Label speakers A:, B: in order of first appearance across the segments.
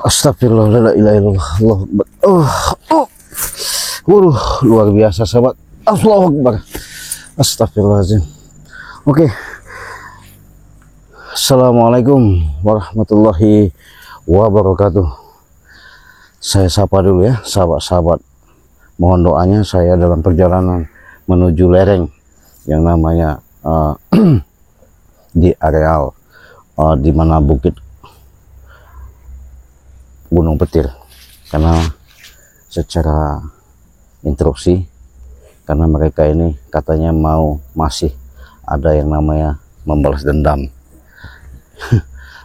A: Astagfirullah, la ilaha illallah, Allahu Akbar. Luar biasa sahabat. Allahu Akbar. Astagfirullahaladzim. Oke. Assalamualaikum warahmatullahi wabarakatuh. Saya sapa dulu ya sahabat-sahabat. Mohon doanya saya dalam perjalanan menuju lereng yang namanya di areal di mana bukit Gunung Petir, karena secara instruksi, karena mereka ini katanya masih ada yang namanya membalas dendam.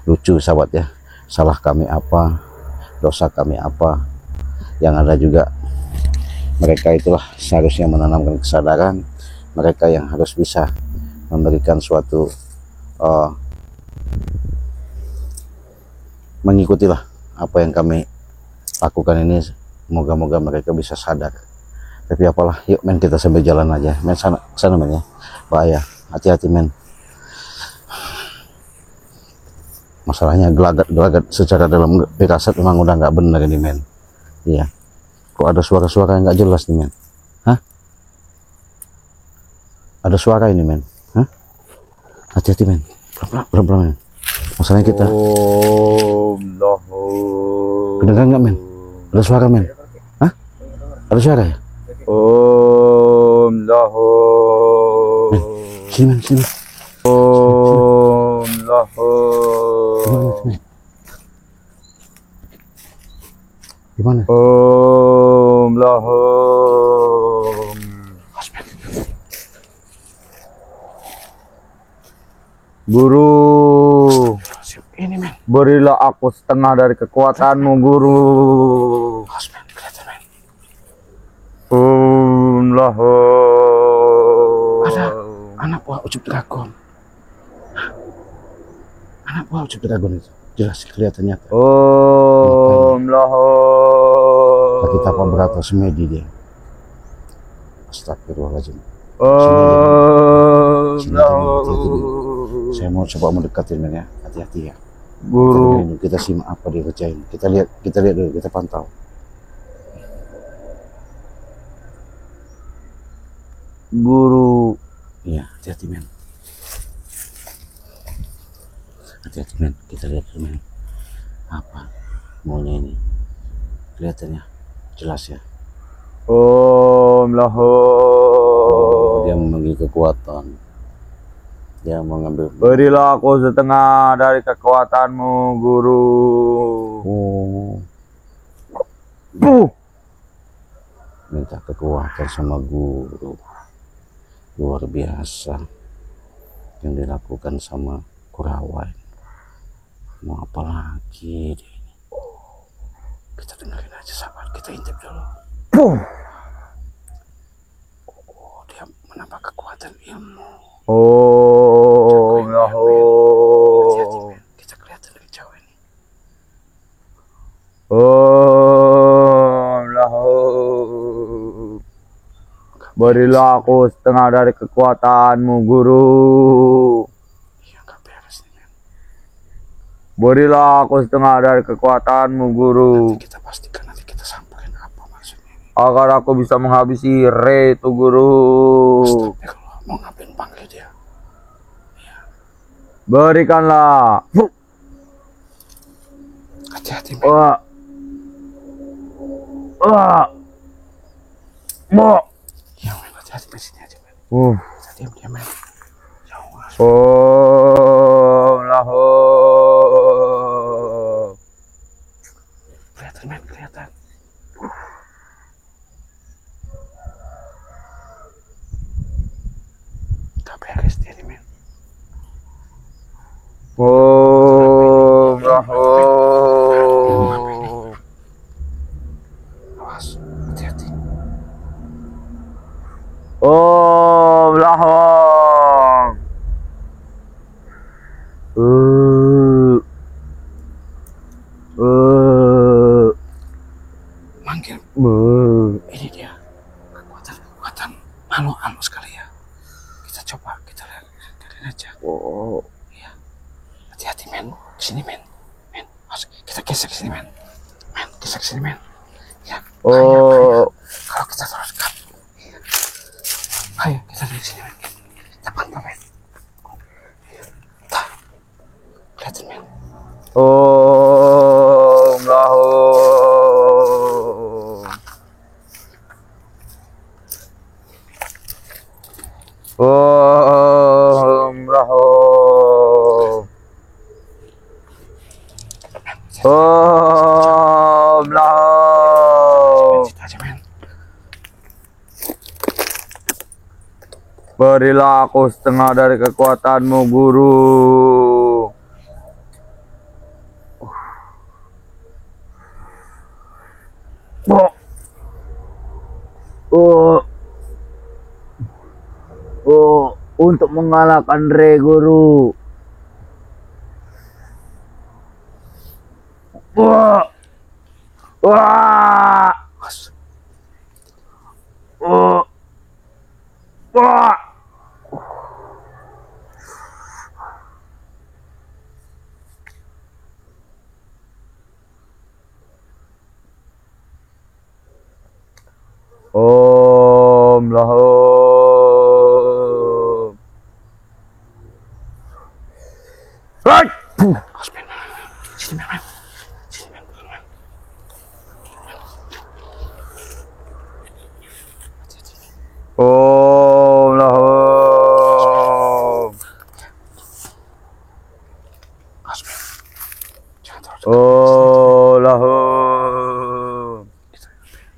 A: Lucu sahabat ya, salah kami apa, dosa kami apa, yang ada juga mereka itulah seharusnya menanamkan kesadaran, mereka yang harus bisa memberikan suatu mengikutilah apa yang kami lakukan ini. Moga-moga mereka bisa sadar. Tapi apalah, yuk men, kita sambil jalan aja men, sana men ya, bahaya, hati-hati men. Masalahnya gelagat secara dalam firasat memang udah nggak benar ini men. Iya, kok ada suara-suara yang nggak jelas nih men. Hah, ada suara ini men. Hah, hati-hati men, pelan-pelan men. Masalahnya kita kedengeran nggak men? Ada suara men? Hah? Ada suara ya? Men, sini men, sini. Gimana?
B: Guru,
A: ini men,
B: berilah aku setengah dari kekuatanmu, Guru.
A: Ada anak buah Ucup Dragon. Anak buah Ucup Dragon itu jelas kelihatan nyata. Kita apa berata semedi dia. Astagfirullahaladzim. Saya mau coba mendekatin men ya, hati-hati ya.
B: Guru,
A: kita simak apa dia kerjain. Kita lihat dulu, kita pantau.
B: Guru.
A: Iya, hati-hati men. Hati-hati men, kita lihat dulu men. Apa maunya ini? Kelihatannya jelas ya. Dia memanggil kekuatan. Dia mengambil.
B: Berilah aku setengah dari kekuatanmu, Guru.
A: Minta kekuatan sama guru. Luar biasa yang dilakukan sama Kurawai. Mau apa lagi dia ini? Kita dengerin aja sahabat, kita intip dulu. Dia menambah kekuatan ilmu. Kita kelihatan dari jauh ini.
B: Berilah aku setengah dari kekuatanmu, Guru.
A: Iya, gak beres nih men.
B: Berilah aku setengah dari kekuatanmu, Guru.
A: Nanti kita pastikan, nanti kita sampaikan apa maksudnya ini.
B: Agar aku bisa menghabisi Re itu, Guru.
A: Astagfirullah, mau ngapain panggil dia? Ya.
B: Berikanlah.
A: Hati-hati men. Ya men, hati-hati men, sini aja men. Hati-hati dia men. Kelihatan men, kelihatan. Gak beres dia nih men. Awas, hati-hati. Manggil. Ini dia kekuatan anu sekali ya. Kita coba, kita lihat aja. Iya, hati-hati men, sini men, kita geser sini men. bisa kesini men. Ya.
B: Oh.
A: Kalau kita teruskan. Ayo kita dari sini men. Cepat men. Tah. Kelihatan men.
B: Om Lahum. Om Lahum. Om Lahum. Berilah aku setengah dari kekuatanmu, Guru. Untuk mengalahkan Re, Guru. Wah. Wah. Wah. Om Lahum. Hai.
A: Sini men. Sini men.
B: Om Lahum. Om Lahum.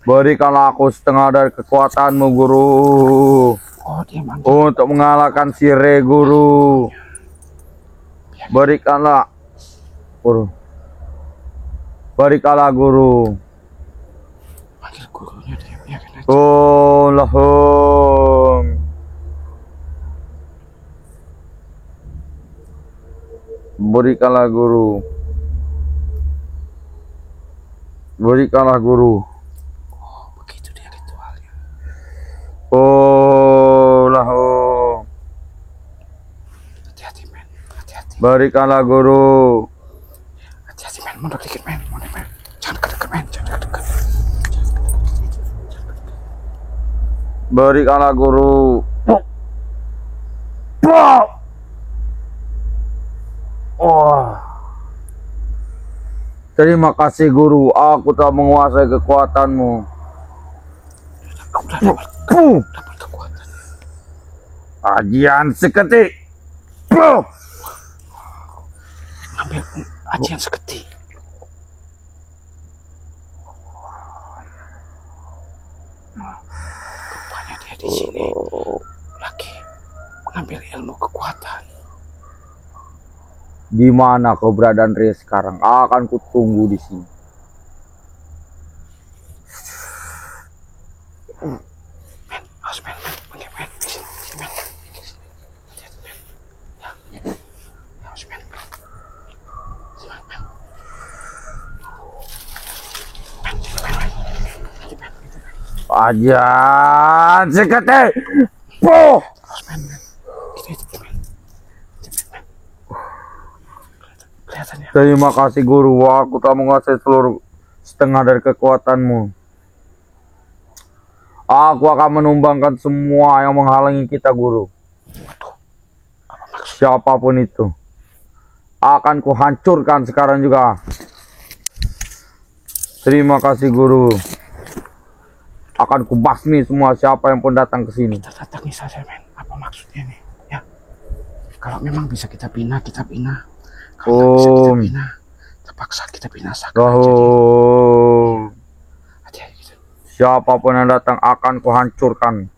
B: Berikanlah aku setengah dari kekuatanmu, Guru. Untuk mengalahkan si Re, Guru. Berikanlah, Guru. Berikanlah, Guru.
A: Panggil gurunya dia, biarkan aja.
B: Om Lahum. Berikanlah, Guru. Berikanlah, Guru.
A: Oh, begitu dia ritualnya.
B: Om Lahum.
A: Hati-hati men, hati-hati.
B: Berikanlah, Guru.
A: Hati-hati men, mundur dikit men, mundur men. Jangan dekat-dekat men, jangan dekat-dekat.
B: Berikanlah, Guru. Terima kasih, Guru. Aku telah menguasai kekuatanmu.
A: Dapat kekuatan.
B: Ajian seketik.
A: Ambil ajian seketi. Rupanya dia di sini lagi mengambil ilmu kekuatan.
B: Di mana keberadaan Re sekarang? Akan kutunggu di sini.
A: Men, harus men, panggil men, sini men. Hati-hati men. Ya, harus men. Sini men. Men, sini men. Hati men, gitu men.
B: Ajian seketik.
A: Harus men. Gitu men. Kelihatan ya.
B: Terima kasih, Guru. Aku telah menguasai seluruh setengah dari kekuatanmu. Aku akan menumbangkan semua yang menghalangi kita, Guru.
A: Waduh, apa maksud?
B: Siapapun itu akan kuhancurkan sekarang juga. Terima kasih, Guru. Akan kubasmi semua siapa yang pun datang ke sini.
A: Kita datangi saja men. Apa maksudnya nih? Ya. Kalau memang bisa kita bina, kita bina. Kalau nggak bisa kita bina, terpaksa kita binasakan aja dia. Hati-hati gitu.
B: Siapapun yang datang akan kuhancurkan.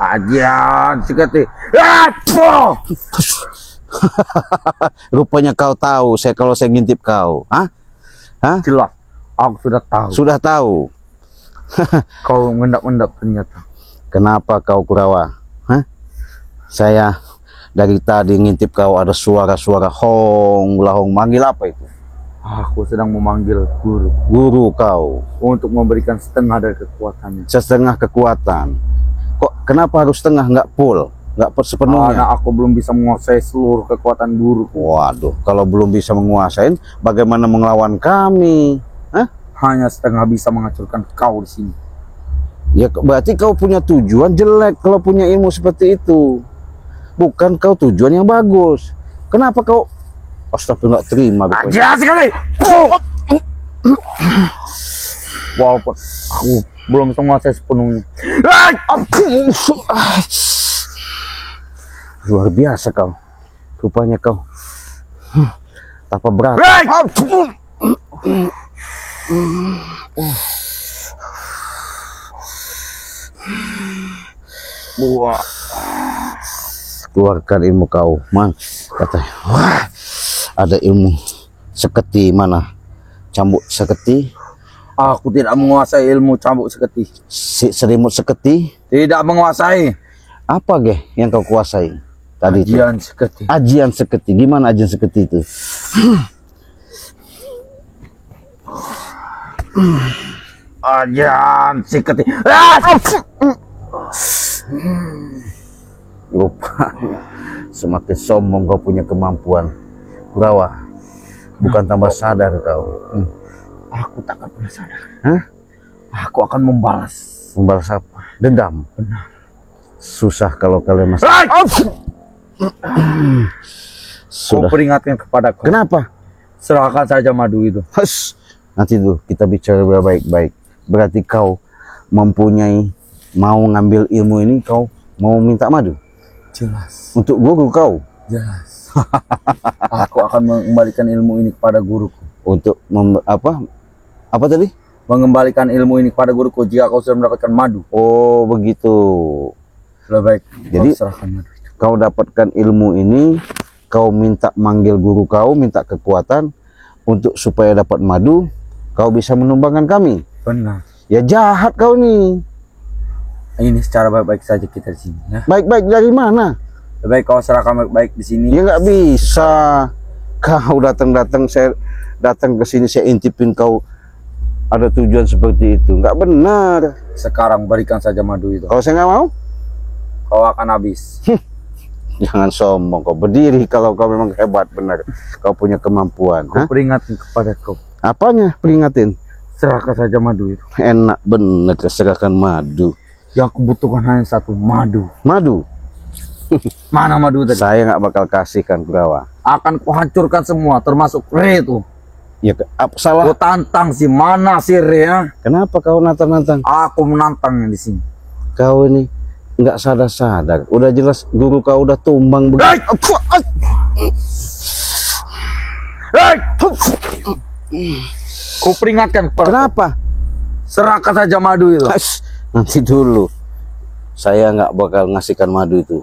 B: Ajian seketik.
A: Rupanya kau tahu saya kalau saya ngintip kau. Hah?
B: Jelas, aku sudah tahu.
A: Sudah tahu.
B: Kau mengendap-endap ternyata.
A: Kenapa kau Kurawa? Hah? Saya dari tadi ngintip kau ada suara-suara hong lahong. Manggil apa itu?
B: Aku sedang memanggil Guru.
A: Guru kau.
B: Untuk memberikan setengah dari kekuatannya.
A: Setengah kekuatan. Kok kenapa harus setengah, nggak full, nggak sepenuhnya?
B: Karena aku belum bisa menguasai seluruh kekuatan guruku.
A: Waduh, kalau belum bisa menguasain, bagaimana melawan kami? Hah?
B: Hanya setengah bisa menghancurkan kau di sini.
A: Ya berarti kau punya tujuan jelek kalau punya ilmu seperti itu. Bukan kau tujuan yang bagus. Kenapa kau? Astagfirullah, terima.
B: Aja sekali. Walaupun aku belum bisa menguasai sepenuhnya.
A: Luar biasa kau. Rupanya kau tanpa berat.
B: Wah,
A: Keluarkan ilmu kau, man. Katanya, wah, ada ilmu seketi mana? Cambuk seketi,
B: aku tidak menguasai ilmu cambuk seketi.
A: selimut seketi.
B: Tidak menguasai.
A: Apa ge yang kau kuasai tadi itu?
B: Ajian seketi.
A: Ajian seketi. Gimana ajian seketi itu?
B: Ajian seketi.
A: Rupanya semakin sombong kau punya kemampuan, Kurawa. Bukan tambah sadar kau.
B: Aku tak akan pernah sadar.
A: Hah?
B: Aku akan membalas.
A: Membalas apa? Dendam.
B: Benar.
A: Susah kalau kalian masih.
B: Kau
A: Sudah.
B: peringatkan kepadaku.
A: Kenapa?
B: Serahkan saja madu itu.
A: Hush. Nanti dulu kita bicara baik-baik. Berarti kau mempunyai, mau ngambil ilmu ini, kau mau minta madu
B: Jelas.
A: untuk guru kau,
B: Jelas. Aku akan mengembalikan ilmu ini kepada guruku.
A: untuk apa tadi?
B: Mengembalikan ilmu ini kepada guruku jika kau sudah mendapatkan madu.
A: Oh begitu.
B: Lebih baik.
A: Jadi
B: kau serahkan madu itu.
A: kau dapatkan ilmu ini, kau minta manggil guru kau, minta kekuatan untuk supaya dapat madu, kau bisa menumbangkan kami.
B: Benar.
A: Ya jahat kau nih.
B: Ini secara baik-baik saja kita di sini. Ya.
A: Baik-baik dari mana?
B: Lebih baik kau serahkan baik-baik di sini.
A: Ya nggak bisa. Kau datang-datang, saya datang ke sini, saya intipin kau ada tujuan seperti itu. Nggak benar.
B: Sekarang berikan saja madu itu.
A: Kalau saya nggak mau,
B: Kau akan habis.
A: jangan sombong. Kau berdiri kalau kau memang hebat benar. Kau punya kemampuan.
B: Aku
A: Hah?
B: peringatkan kepada kau.
A: Apanya peringatin?
B: Serahkan saja madu itu.
A: Enak bener keserahkan madu.
B: Yang aku butuhkan hanya satu, madu.
A: Madu?
B: Mana madu tadi?
A: Saya nggak bakal kasihkan Kurawa.
B: Akan kuhancurkan semua, termasuk Re itu.
A: Ya salah.
B: Ku tantang si mana si Re ya.
A: Kenapa kau nantang-nantang?
B: Aku menantangnya di sini.
A: Kau ini nggak sadar-sadar. Udah jelas guru kau udah tumbang begitu.
B: Ku peringatkan kepada
A: Kenapa?
B: serahkan saja madu itu.
A: Nanti dulu. Saya nggak bakal ngasihkan madu itu.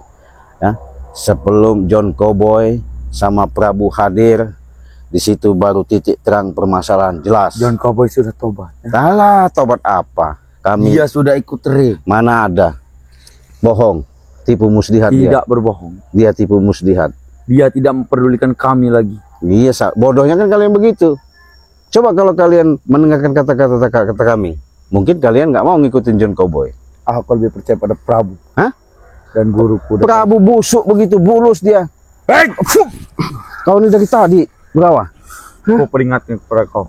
A: Ya, sebelum John Cowboy sama Prabu hadir, di situ baru titik terang permasalahan jelas.
B: John Cowboy sudah tobat. Ya.
A: Alah, tobat apa? Kami
B: Dia sudah ikut Re.
A: mana ada bohong, tipu muslihat dia.
B: Tidak berbohong.
A: Dia tipu muslihat.
B: Dia tidak memperdulikan kami lagi.
A: Iya, bodohnya kan kalian begitu. Coba kalau kalian mendengarkan kata-kata kami, mungkin kalian nggak mau ngikutin John Cowboy.
B: Aku lebih percaya pada Prabu.
A: Hah?
B: Dan guruku.
A: Prabu busuk begitu, bulus dia. Kau ini dari tadi berapa?
B: Aku peringatkan kepada kau.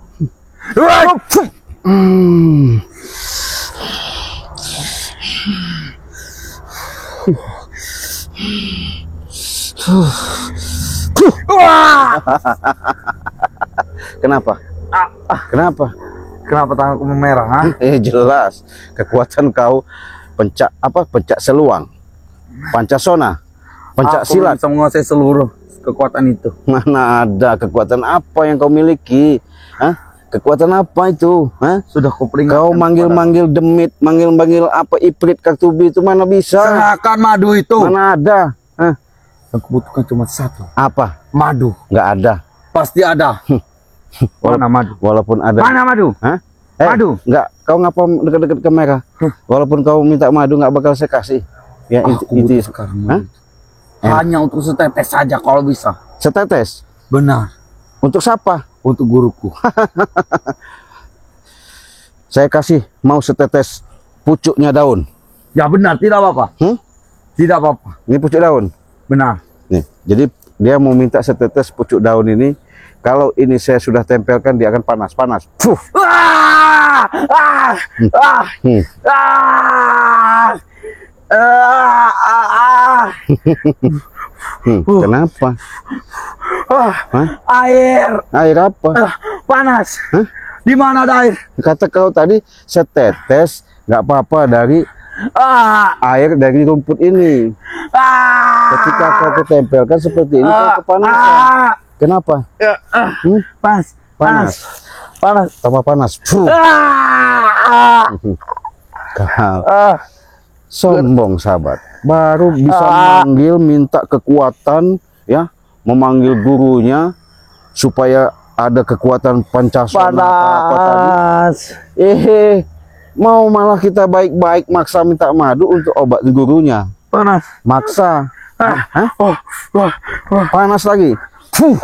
A: Kenapa? Kenapa?
B: Kenapa tanganku memerah? Ha?
A: Jelas kekuatan kau pencak seluang, pancasona, pencak
B: Aku
A: silat.
B: bisa menguasai seluruh kekuatan itu.
A: Mana ada kekuatan apa yang kau miliki? Hah? Kekuatan apa itu? Hah?
B: Sudah kau peringatkan.
A: Kau manggil-manggil demit, manggil-manggil apa ifrit kaktubi itu mana bisa?
B: Serahkan madu itu.
A: Mana ada? Hah?
B: Yang kubutuhkan cuma satu.
A: Apa?
B: Madu.
A: Nggak ada.
B: Pasti ada. Mana madu?
A: Walaupun ada.
B: Mana madu?
A: Hah?
B: Madu.
A: Nggak. Kau ngapa dekat-dekat kamera? Walaupun kau minta madu nggak bakal saya kasih. Ya
B: Aku
A: itu.
B: butuh sekarang madu. Hanya untuk setetes saja kalau bisa.
A: Setetes.
B: Benar.
A: Untuk siapa?
B: Untuk guruku.
A: Saya kasih mau setetes pucuknya daun.
B: Ya benar, tidak apa-apa. Tidak apa-apa.
A: Ini pucuk daun.
B: Benar.
A: Nih, jadi dia mau minta setetes pucuk daun ini. Kalau ini saya sudah tempelkan, dia akan panas. Fuh.
B: Ah! Ah! Ah! Ah! Ah!
A: Kenapa?
B: Ah!
A: Hah?
B: Air.
A: Air apa?
B: Panas.
A: Hah?
B: Di mana ada air?
A: Kata kau tadi setetes, nggak apa-apa dari air dari rumput ini. Ketika kau ketempelkan seperti ini, kau kepanasan. Kenapa?
B: Panas.
A: Tambah panas. Fuh. Sombong sahabat. Baru bisa manggil, minta kekuatan, ya, memanggil gurunya supaya ada kekuatan Pancasona apa tadi. Mau malah kita baik-baik maksa minta madu untuk obat gurunya.
B: Panas.
A: Maksa. Panas lagi. Fuh.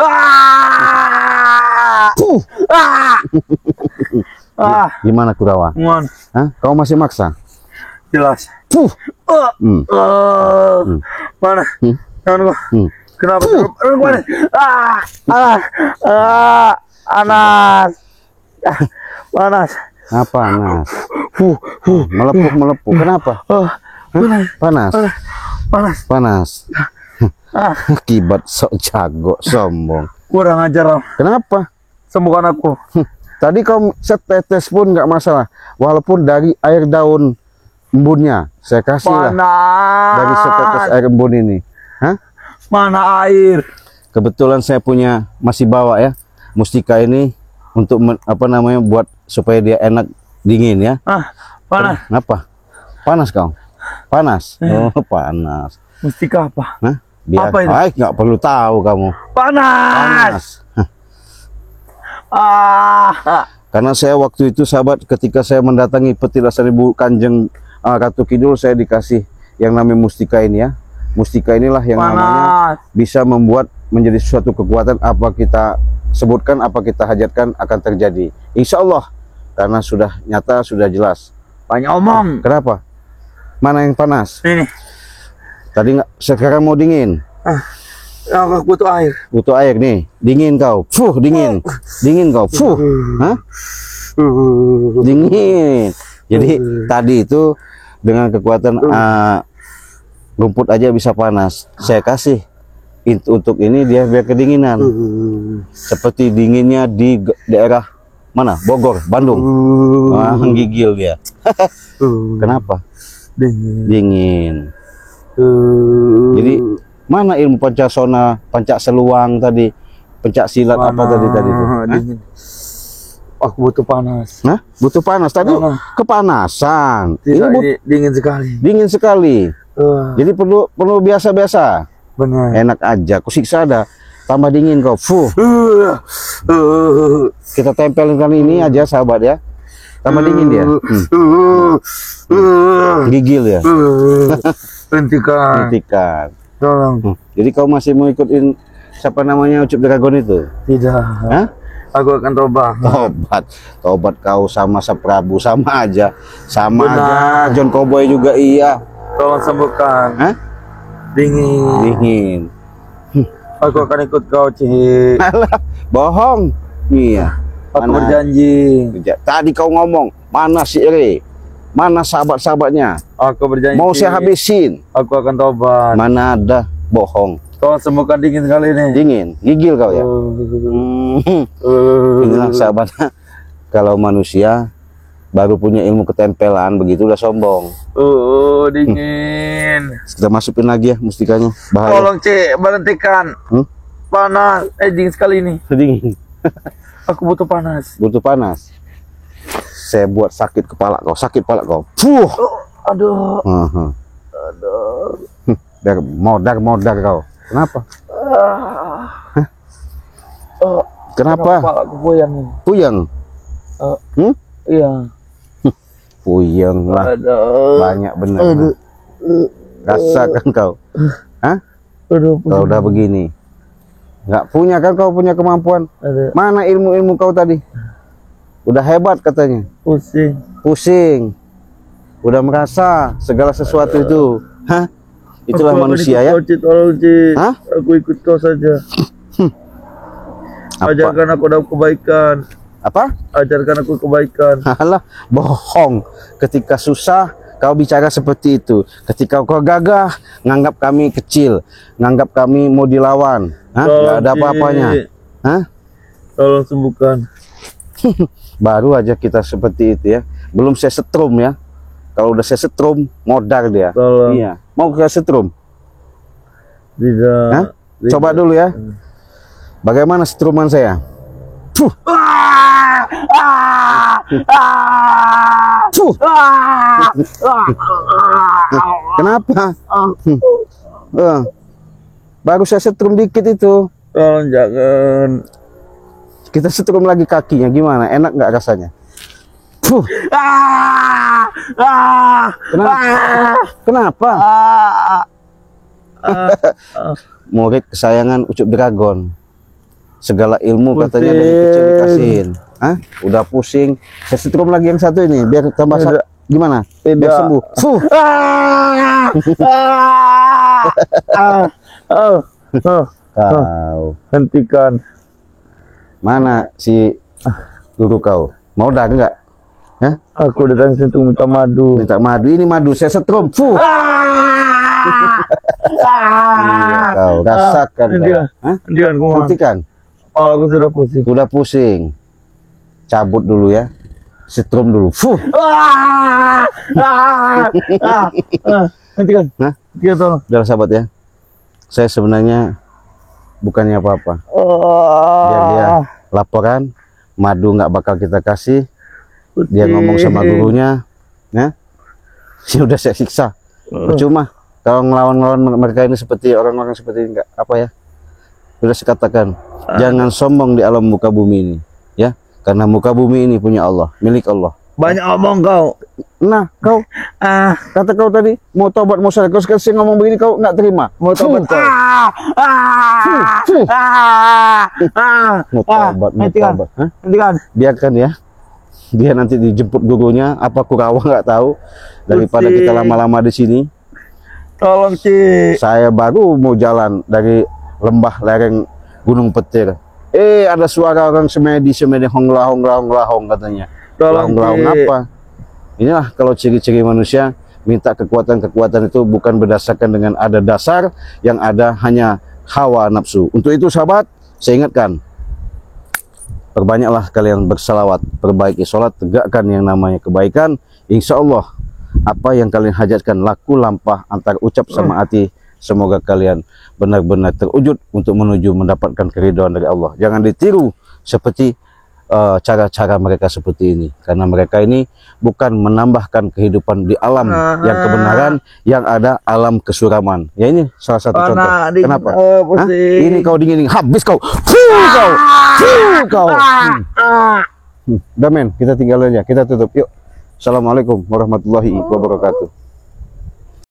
A: Fuh. Gimana Kurawa? Hah? Kau masih maksa?
B: Jelas.
A: Fuh.
B: Mana? Jangan gua. Kenapa? Panas. Panas.
A: Apa panas? Melepuh. Kenapa? Panas. Akibat sok jago, sombong.
B: Kurang ajar.
A: Kenapa?
B: Sembuhkan aku.
A: Tadi kau setetes pun nggak masalah. Walaupun dari air daun embunnya, saya kasih lah. Dari setetes air embun ini. Hah?
B: Mana air?
A: Kebetulan saya punya masih bawa ya mustika ini untuk buat supaya dia enak dingin ya.
B: Panas.
A: Kenapa? Panas kau? Panas. Oh, panas.
B: Mustika apa?
A: Hah? Biar
B: Apa itu?
A: nggak perlu tahu kamu.
B: Panas.
A: Karena saya waktu itu sahabat, ketika saya mendatangi petilasan Ibu Kanjeng Ratu Kidul, saya dikasih yang namanya mustika ini ya. Mustika inilah yang namanya bisa membuat menjadi suatu kekuatan, apa kita sebutkan, apa kita hajatkan akan terjadi. Insya Allah, karena sudah nyata, sudah jelas.
B: Banyak omong.
A: Kenapa? Mana yang panas?
B: Ini.
A: Tadi nggak, sekarang mau dingin.
B: Aku butuh air.
A: Butuh air nih. Dingin kau. Fuh, dingin. Dingin kau. Fuh. Hah? Dingin. Jadi tadi itu dengan kekuatan rumput aja bisa panas. Saya kasih untuk ini dia biar kedinginan. Seperti dinginnya di daerah mana? Bogor, Bandung. Menggigil dia. Kenapa? Dingin. Jadi mana ilmu Pancasona, Pancaseluang tadi, Pencaksilat apa tadi itu?
B: Aku butuh panas.
A: Nah, butuh panas tadi. Kepanasan.
B: Ini dingin sekali.
A: Dingin sekali. Jadi perlu biasa-biasa.
B: Benar.
A: Enak aja. Kusiksa ada. Tambah dingin kau. Fuh. Kita tempelin kali ini aja sahabat ya. Tambah dingin dia. Gigil ya. Hentikan.
B: Tolong.
A: Jadi kau masih mau ikutin siapa namanya Ucup Dragon itu?
B: Tidak.
A: Hah?
B: Aku akan tobat.
A: Tobat kau sama Prabu sama aja. Sama
B: Benar.
A: aja. John Cowboy juga iya.
B: Tolong sembuhkan.
A: Hah? Dingin.
B: Aku akan ikut kau, Cik.
A: Alah, bohong. Iya.
B: Aku berjanji.
A: Tadi kau ngomong, mana si Ere? Mana sahabat-sahabatnya?
B: Aku berjanji.
A: Mau saya habisin.
B: Aku akan tobat.
A: Mana ada, bohong.
B: Tolong sembuhkan dingin sekali ini.
A: Dingin, gigil kau ya. Inilah sahabatnya. Kalau manusia baru punya ilmu ketempelan, begitu udah sombong.
B: Dingin.
A: Kita masukin lagi ya mustikanya. Bahaya.
B: Tolong, Cik, berhentikan. Panas. Dingin sekali ini.
A: Dingin.
B: Aku butuh panas.
A: Butuh panas. Saya buat sakit kepala kau, Fuh.
B: Aduh.
A: Aduh. Modar kau. Kenapa? Kenapa?
B: Aku puyeng.
A: Puyeng.
B: Iya.
A: Puyeng lah. Banyak bener. Rasakan kau. Hah? Kau udah begini. Nggak punya kan kau punya kemampuan? Mana ilmu-ilmu kau tadi? Udah hebat katanya.
B: Pusing.
A: Udah merasa segala sesuatu itu. Hah? Itulah
B: Aku akan
A: manusia
B: ikut
A: ya.
B: kau, Ci, tolong, Ci.
A: Hah?
B: Aku ikut kau saja.
A: Apa?
B: Ajarkan aku dalam kebaikan.
A: Apa?
B: Ajarkan aku kebaikan.
A: Alah, bohong. Ketika susah kau bicara seperti itu. Ketika kau gagah, nganggap kami kecil, nganggap kami mau dilawan. Hah? Nggak ada apa-apanya. Hah?
B: Tolong sembuhkan.
A: Baru aja kita seperti itu ya. Belum saya setrum ya. Kalau udah saya setrum, modar dia.
B: Tolong.
A: Iya. Mau ke setrum?
B: Tidak.
A: Hah? Coba dulu ya. Bagaimana setruman saya? Fuh. Fuh. Kenapa? Baru saya setrum dikit itu.
B: Tolong jangan.
A: Kita setrum lagi kakinya, gimana? Enak nggak rasanya? Fuh. Kenapa? Murid kesayangan Ucup Dragon. Segala ilmu katanya dari kecil dikasihin. Hah? Udah pusing. Saya setrum lagi yang satu ini biar tambah gimana? Biar
B: Tidak.
A: sembuh. Fuh. Kau.
B: Hentikan.
A: Mana si guru kau? Mau dah enggak? Hah?
B: Aku datang situ minta madu.
A: Minta madu, ini madu saya setrum. Fuh. Iya, kau rasakan.
B: Hentikan.
A: Hah?
B: Hentikan, kuman.
A: Hentikan.
B: Oh, aku sudah pusing.
A: Sudah pusing. Cabut dulu ya. Setrum dulu. Fuh.
B: Hentikan.
A: Hah?
B: Hentikan, tolong.
A: Udah sahabat ya. Saya sebenarnya bukannya apa-apa. Biar dia laporan, madu nggak bakal kita kasih. Dia ngomong sama gurunya, ya. Sudah saya siksa. Percuma. Kalau ngelawan-ngelawan mereka ini seperti orang-orang seperti ini, nggak apa ya. Sudah saya katakan, jangan sombong di alam muka bumi ini, ya. Karena muka bumi ini punya Allah, milik Allah.
B: Banyak omong kau.
A: Nah, kau kata kau tadi mau tobat mau salah, kau sekarang saya ngomong begini kau nggak terima.
B: Mau tobat kau.
A: Mau tobat, mau
B: Hentikan.
A: tobat. Hah?
B: Hentikan.
A: Biarkan ya. Dia nanti dijemput gurunya, apa Kurawa nggak tahu. Daripada
B: Gusti.
A: kita lama-lama di sini.
B: Tolong, Ci.
A: Saya baru mau jalan dari lembah lereng Gunung Petir. Ada suara orang semedi honglahong katanya.
B: Tolong,
A: Honglahong
B: Ci.
A: apa? Inilah kalau ciri-ciri manusia minta kekuatan-kekuatan itu bukan berdasarkan dengan ada dasar, yang ada hanya hawa nafsu. Untuk itu sahabat, saya ingatkan, perbanyaklah kalian bersalawat, perbaiki sholat, tegakkan yang namanya kebaikan. Insya Allah apa yang kalian hajatkan laku lampah antara ucap sama hati. Semoga kalian benar-benar terwujud untuk menuju mendapatkan keridhaan dari Allah. Jangan ditiru seperti cara-cara mereka seperti ini, karena mereka ini bukan menambahkan kehidupan di alam yang kebenaran, yang ada alam kesuraman. Ya ini salah satu contoh. Kenapa? Hah? Ini kau dingin, habis kau. Kau. Udah men, kita tinggal aja, kita tutup. Yuk. Assalamualaikum warahmatullahi wabarakatuh.